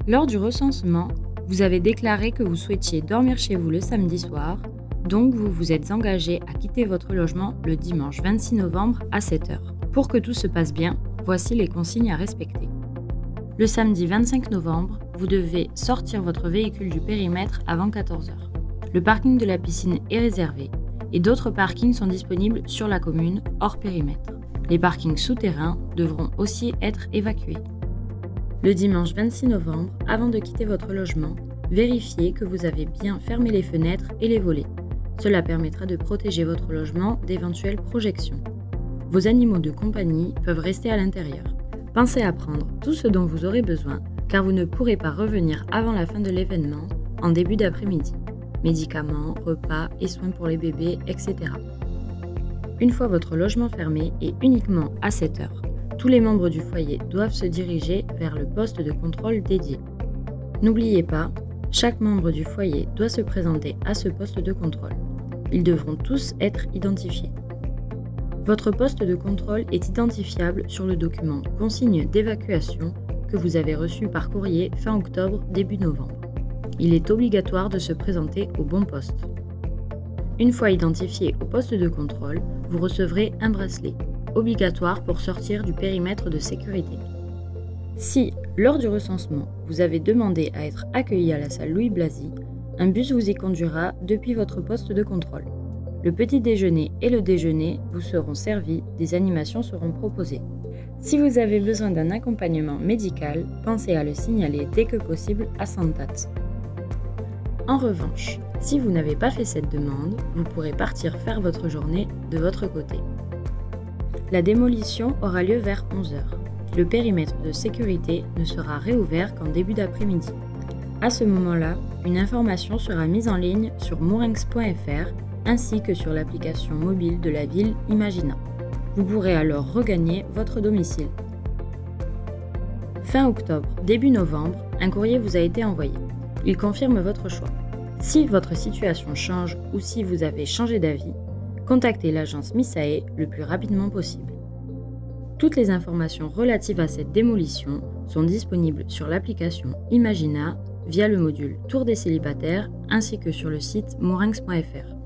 Lors du recensement, vous avez déclaré que vous souhaitiez dormir chez vous le samedi soir, donc vous vous êtes engagé à quitter votre logement le dimanche 26 novembre à 7 h. Pour que tout se passe bien, voici les consignes à respecter. Le samedi 25 novembre, vous devez sortir votre véhicule du périmètre avant 14 h. Le parking de la piscine est réservé et d'autres parkings sont disponibles sur la commune, hors périmètre. Les parkings souterrains devront aussi être évacués. Le dimanche 26 novembre, avant de quitter votre logement, vérifiez que vous avez bien fermé les fenêtres et les volets. Cela permettra de protéger votre logement d'éventuelles projections. Vos animaux de compagnie peuvent rester à l'intérieur. Pensez à prendre tout ce dont vous aurez besoin, car vous ne pourrez pas revenir avant la fin de l'événement, en début d'après-midi. Médicaments, repas et soins pour les bébés, etc. Une fois votre logement fermé et uniquement à 7 h, tous les membres du foyer doivent se diriger vers le poste de contrôle dédié. N'oubliez pas, chaque membre du foyer doit se présenter à ce poste de contrôle. Ils devront tous être identifiés. Votre poste de contrôle est identifiable sur le document consigne d'évacuation que vous avez reçu par courrier fin octobre, début novembre. Il est obligatoire de se présenter au bon poste. Une fois identifié au poste de contrôle, vous recevrez un bracelet, obligatoire pour sortir du périmètre de sécurité. Si, lors du recensement, vous avez demandé à être accueilli à la salle Louis Blasi, un bus vous y conduira depuis votre poste de contrôle. Le petit déjeuner et le déjeuner vous seront servis, des animations seront proposées. Si vous avez besoin d'un accompagnement médical, pensez à le signaler dès que possible à Santat. En revanche, si vous n'avez pas fait cette demande, vous pourrez partir faire votre journée de votre côté. La démolition aura lieu vers 11 h. Le périmètre de sécurité ne sera réouvert qu'en début d'après-midi. À ce moment-là, une information sera mise en ligne sur mourinx.fr ainsi que sur l'application mobile de la ville Imagina. Vous pourrez alors regagner votre domicile. Fin octobre, début novembre, un courrier vous a été envoyé. Il confirme votre choix. Si votre situation change ou si vous avez changé d'avis, contactez l'agence Misae le plus rapidement possible. Toutes les informations relatives à cette démolition sont disponibles sur l'application Imagina via le module Tour des célibataires ainsi que sur le site mourinx.fr.